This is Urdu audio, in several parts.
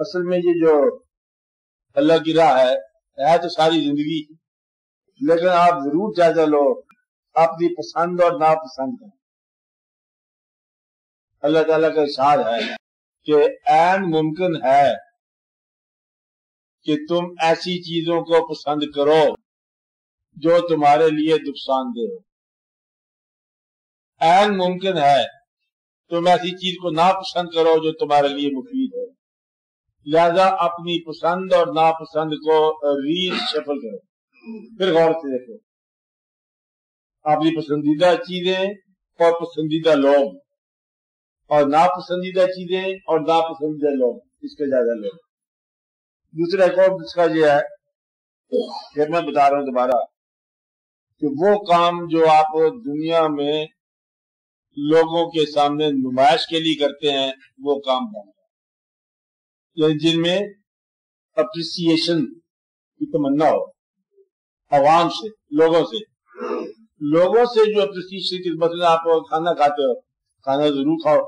اصل میں یہ جو اللہ کی راہ ہے تو ساری زندگی، لیکن آپ ضرور جائزہ لو اپنی پسند اور ناپسند کا۔ اللہ تعالیٰ کا ارشاد ہے کہ عین ممکن ہے کہ تم ایسی چیزوں کو پسند کرو جو تمہارے لیے نقصان دہ ہو، عین ممکن ہے تم ایسی چیز کو ناپسند کرو جو تمہارے لیے مفید ہے، لہذا اپنی پسند اور ناپسند کو ریز شفل کرو، پھر غور سے دیکھو اپنی پسندیدہ چیزیں اور پسندیدہ لوگ اور ناپسندیدہ چیزیں اور ناپسندیدہ لوگ، اس کا جائزہ لو۔ دوسرا ایک اور اس کا یہ ہے کہ میں بتا رہا ہوں دوبارہ کہ وہ کام جو آپ دنیا میں لوگوں کے سامنے نمائش کے لیے کرتے ہیں وہ کام بنتا ہے، یعنی جن میں اپریسیشن کی تمنا ہو عوام سے، لوگوں سے جو اپریسیشن کی، مثلا آپ کھانا کھاتے ہو، کھانا ضرور کھاؤ،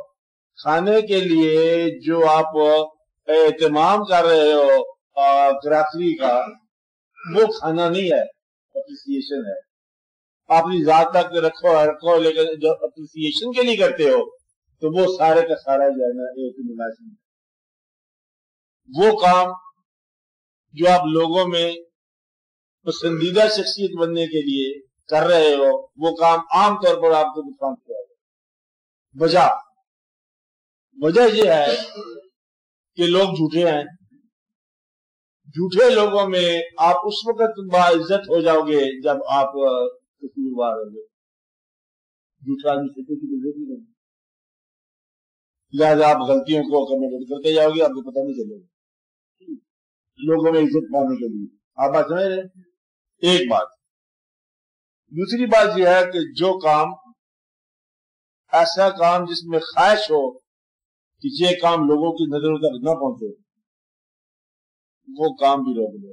کھانے کے لیے جو آپ اہتمام کر رہے ہو گراسری کا، وہ کھانا نہیں ہے، اپریسیشن ہے۔ اپنی ذات تک رکھو لیکن جو اپریسیشن کے لیے کرتے ہو تو وہ سارے کا سارا جو ہے نا ایک نمائش ہے۔ وہ کام جو آپ لوگوں میں پسندیدہ شخصیت بننے کے لیے کر رہے ہو، وہ کام عام طور پر آپ کو نقصان پہنچائے گا۔ وجہ یہ ہے کہ لوگ جھوٹے ہیں، جھوٹے لوگوں میں آپ اس وقت باعزت ہو جاؤ گے جب آپ قصوروار ہوں گے، جھوٹا آدمی سچے کی ضرورت نہیں، لہٰذا آپ غلطیوں کو کرتے جاؤ گے، آپ کو پتہ نہیں چلے گا لوگوں میں عزت پانے کے لیے۔ آپ بات سمجھ رہے؟ ایک بات۔ دوسری بات یہ ہے کہ جو کام، ایسا کام جس میں خواہش ہو کہ یہ کام لوگوں کی نظروں تک نہ پہنچے، وہ کام بھی روک لو،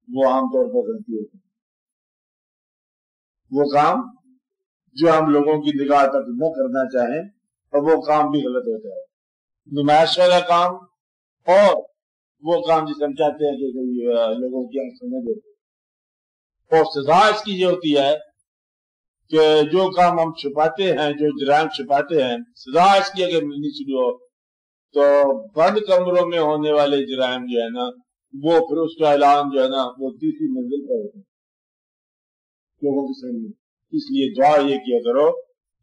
وہ عام طور پر غلطی ہوتی ہے۔ وہ کام جو ہم لوگوں کی نگاہ تک نہ کرنا چاہیں اور وہ کام بھی غلط ہوتا ہے، نمائش والا کام اور وہ کام جسے ہم چاہتے ہیں کہ لوگوں کی آنکھ سمجھ دیتے۔ اور سزا اس کی یہ ہوتی ہے کہ جو کام ہم چھپاتے ہیں، جو جرائم چھپاتے ہیں، سزا اس کی اگر ملنی شروع ہو تو بند کمروں میں ہونے والے جرائم جو ہے نا، وہ پھر اس کا اعلان جو ہے نا وہ تیسری منزل پر ہوتا ہے لوگوں کے سامنے۔ اس لیے دعا یہ کیا کرو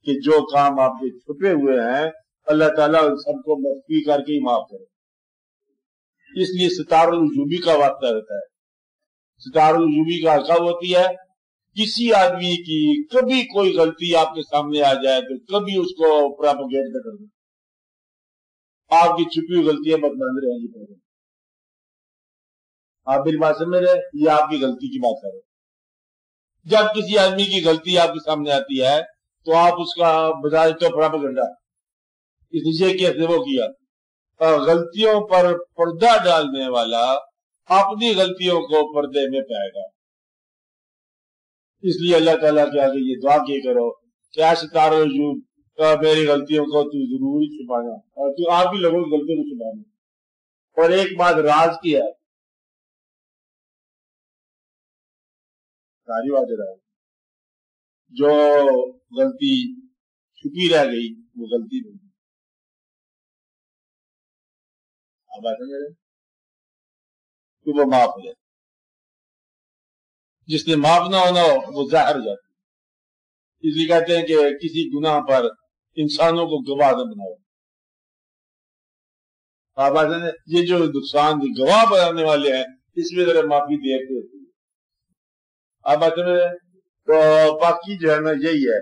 کہ جو کام آپ کے چھپے ہوئے ہیں اللہ تعالیٰ ان سب کو مخفی کر کے ہی معاف کرے۔ اس لیے ستار الوجوبی کا واسطہ رہتا ہے۔ ستار الوجوبی کا کب ہوتی ہے؟ کسی آدمی کی کبھی کوئی غلطی آپ کے سامنے آ جائے تو کبھی اس کو پراپوگیٹ نہ کر دیں، آپ کی چھپی ہوئی غلطیاں مت بند رہیں گی۔ آپ میری بات سمجھ رہے؟ یہ آپ کی غلطی کی بات کرو۔ جب کسی آدمی کی غلطی آپ کے سامنے آتی ہے تو آپ اس کا بجائے تو پراپیگنڈا، اس لیے کیسے وہ کیا، غلطیوں پر پردہ ڈالنے والا اپنی غلطیوں کو پردے میں پائے گا۔ اس لیے اللہ تعالیٰ کے آگے یہ دعا کیے کرو کہ اے ستار الوجود، میری غلطیوں کو تو ضرور چھپانا اور تو آپ بھی لوگوں کی غلطیوں کو چھپانا۔ اور ایک بات راز کی ہے، ساری بات راز، جو غلطی چھپی رہ گئی وہ غلطی نہیں، آپ بات سمجھ رہے کہ وہ معاف ہو جائے۔ جس نے معاف نہ ہونا ہو وہ ظاہر ہو جاتی ہے۔ اس لیے کہتے ہیں کہ کسی گناہ پر انسانوں کو گواہ نہ بناؤ۔ آپ بات سمجھ، یہ جو نقصان گواہ بنانے والے ہیں اس میں ذرا معافی دیر سے ہوتی ہے۔ آپ بات سمجھ، تو پاکی جو ہے نا یہی ہے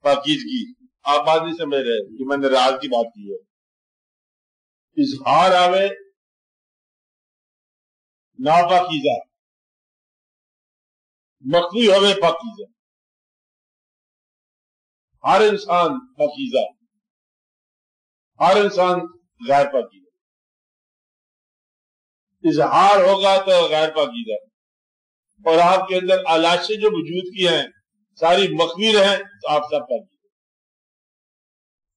پاکیزگی۔ آپ بات نہیں سمجھ رہے کہ میں نے راز کی بات کی ہے۔ اظہار آوے ناپاکیزہ، مخفی ہوئے پاکیزہ۔ ہر انسان پاکیزہ، ہر انسان غیر پاکیزہ۔ اظہار ہوگا تو غیر پاکیزہ، اور آپ کے اندر علاشیں جو وجود کی ہیں ساری مخفی رہیں تو آپ سب پاکیزہ۔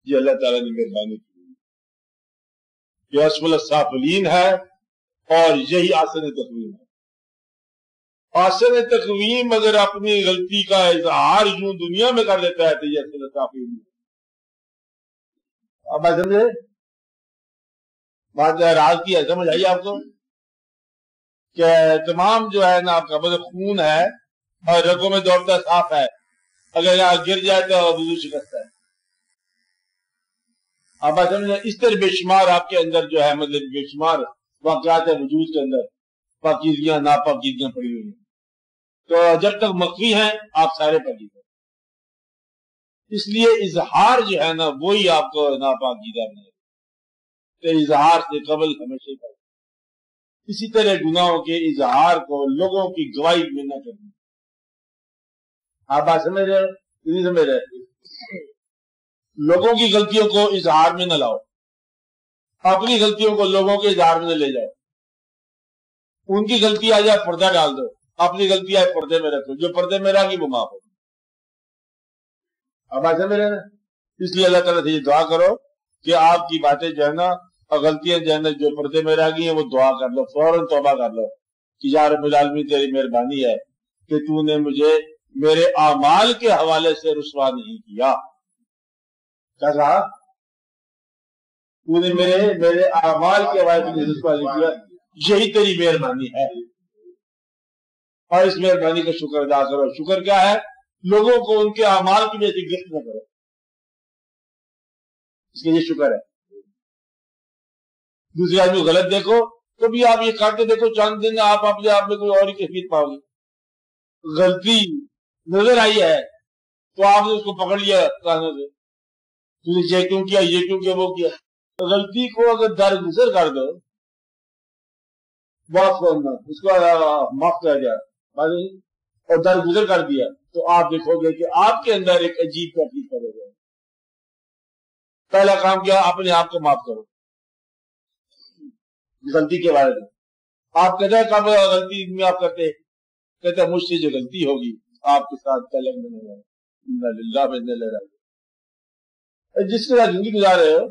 یہ اللہ تعالیٰ نے مہربانی کی۔ یہ اسفل السافلین ہے اور یہی آسن تقویم ہے. آسن تقویم اگر اپنی غلطی کا اظہار یوں دنیا میں کر لیتا ہے تو یہ اسفل السافلین ہے. اب بات سمجھے؟ بات راز کی ہے، سمجھ آئیے آپ کو کہ تمام جو ہے نا آپ کا مطلب خون ہے اور رگوں میں دوڑتا صاف ہے، اگر یہاں گر جائے تو وضو شکست ہے. آپ بات سمجھے؟ اس طرح بے شمار آپ کے اندر جو ہے مطلب بے شمار واقعات ہے وجود کے اندر پاکیزگیاں ناپاکیزگیاں پڑی ہوئی ہیں، تو جب تک مخفی ہیں آپ سارے پاکیز ہیں. اس لیے اظہار جو ہے نا وہی آپ کو ناپاکیزہ بنے، تو اظہار سے قبل ہمیشہ کا. اسی طرح گناہوں کے اظہار کو لوگوں کی گواہی میں نہ کرنا. آپ بات سمجھ رہے ہو؟ نہیں سمجھ رہے؟ لوگوں کی غلطیوں کو اظہار میں نہ لاؤ، اپنی غلطیوں کو لوگوں کے اظہار میں نہ لے جاؤ. ان کی غلطی آ جائے پردہ ڈال دو، اپنی غلطی آئے پردے میں رکھو، جو پردے میں رہے گی وہ معاف ہو. اب ایسا میں رہنا. اس لیے اللہ تعالیٰ سے یہ دعا کرو کہ آپ کی باتیں جو ہے نا اور غلطیاں جو ہے نا جو پردے میں رہ گئی ہیں وہ دعا کر لو، فوراً توبہ کر لو کہ یا رب العالمین تیری مہربانی ہے کہ تو نے مجھے میرے اعمال کے حوالے سے رسوا نہیں کیا. کیا کہا؟ تو نے میرے اعمال کے حوالے سے رسوا نہیں کیا، یہی تیری مہربانی ہے اور اس مہربانی کا شکر ادا کرو. شکر کیا ہے؟ لوگوں کو ان کے اعمال کی وجہ سے گرفت نہ کرو، اس کے لیے شکر ہے. دوسرے آدمی غلط دیکھو تو بھی آپ یہ کرتے دیکھو، چند دن آپ اپنے آپ میں کوئی اور ہی کیفیت پاؤ گے. غلطی نظر آئی ہے تو آپ نے اس کو پکڑ لیا کانوں سے، تو نے یہ کیوں کیا، یہ کیوں کیا، وہ کیا. غلطی کو اگر درگزر کر دو، معاف کرنا اس کو معاف کر دیا اور درگزر کر دیا تو آپ دیکھو گے کہ آپ کے اندر ایک عجیب ترتیب کرے گا. پہلا کام کیا؟ اپنے آپ کو معاف کرو غلطی کے بارے میں. آپ کہتے ہیں کب غلطی میں آپ کرتے کہتے ہیں مجھ سے جو غلطی ہوگی آپ کے ساتھ تلنگ نہیں ہوگا. جس کے ساتھ زندگی گزار رہے ہو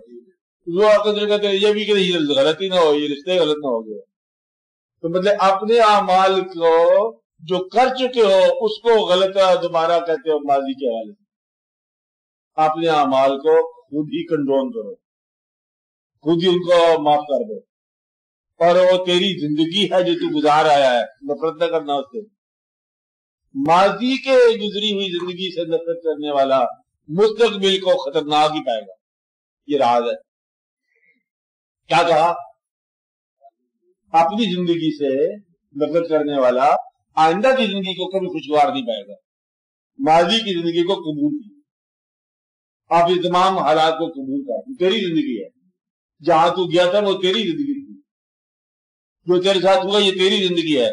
وہ آپ کہتے ہیں یہ بھی کہ غلطی نہ ہو، یہ رشتے غلط نہ ہو گئے. تو مطلب اپنے اعمال کو جو کر چکے ہو اس کو غلط دوبارہ کہتے ہو ماضی کے حوالے سے. اپنے اعمال کو خود ہی کنڈون کرو، خود ہی ان کو معاف کر دو، اور وہ تیری زندگی ہے جو تو گزار آیا ہے، نفرت نہ کرنا اس سے. ماضی کے گزری ہوئی زندگی سے نفرت کرنے والا مستقبل کو خطرناک ہی پائے گا. یہ راز ہے. کیا کہا؟ اپنی زندگی سے نفرت کرنے والا آئندہ کی زندگی کو کبھی خوشگوار نہیں پائے گا. ماضی کی زندگی کو قبول کی، آپ اس تمام حالات کو قبول کر، تیری زندگی ہے. جہاں تو گیا تھا وہ تیری زندگی تھی، جو تیرے ساتھ ہوا یہ تیری زندگی ہے.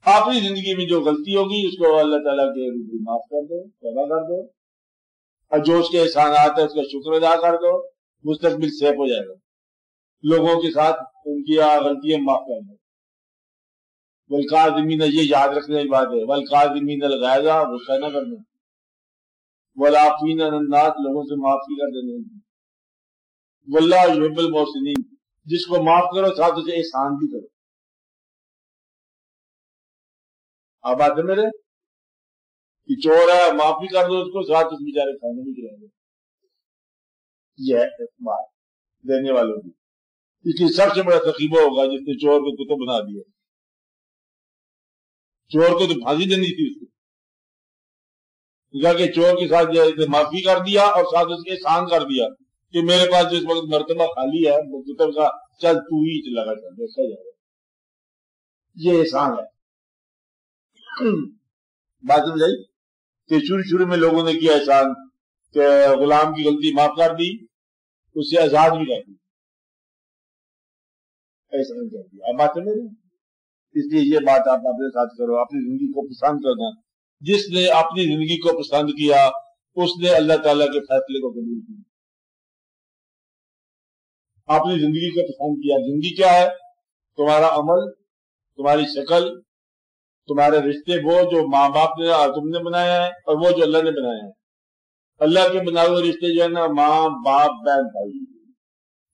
اپنی زندگی میں جو غلطی ہوگی اس کو اللہ تعالیٰ کے روبرو معاف کر دو، توبہ کر دو، اور جو اس کے احسانات ہے اس کا شکر ادا کر دو. مستقبل سیف ہو جائے گا. لوگوں کے ساتھ ان کی غلطیاں معاف کر دو. والکاظمین، یہ یاد رکھنے کی بات ہے، والکاظمین الغیظ، غصہ نہ کرنا، والعافین عن الناس، لوگوں سے معافی کر دینے. واللہ یحب المحسنین، جس کو معاف کرو ساتھ اسے احسان بھی کرو. آپ بات ہے میرے کہ چور ہے معاف بھی کر دو اس کو، ساتھ اس بیچارے کھانے بھی کھلا دو. یہ ہے بات دینے والوں کی. اس لیے سب سے بڑا تقیبہ ہوگا جس نے چور کو کتب بنا دیا. چور کو تو پھانسی دینی تھی اس کو، کہ چور کے ساتھ معافی کر دیا اور ساتھ اس کے احسان کر دیا کہ میرے پاس جو اس وقت مرتبہ خالی ہے وہ کتب کا، چل تو ہی لگا چل دیکھا جائے. یہ احسان ہے. بات سمجھائی کہ شروع میں لوگوں نے کیا احسان کہ غلام کی غلطی معاف کر دی، اس سے آزاد بھی کر دی، احسان کر دیا. اب بات سمجھ. اس لیے یہ بات آپ اپنے ساتھ کرو، اپنی زندگی کو پسند کرنا. جس نے اپنی زندگی کو پسند کیا اس نے اللہ تعالیٰ کے فیصلے کو قبول کیا. اپنی زندگی کو پسند کیا. زندگی کیا ہے؟ تمہارا عمل، تمہاری شکل، تمہارے رشتے، وہ جو ماں باپ نے تم نے بنایا ہے اور وہ جو اللہ نے بنایا ہے. اللہ کے بنائے ہوئے رشتے جو ہے نا، ماں باپ بہن بھائی،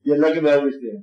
یہ اللہ کے بنائے ہوئے رشتے ہیں.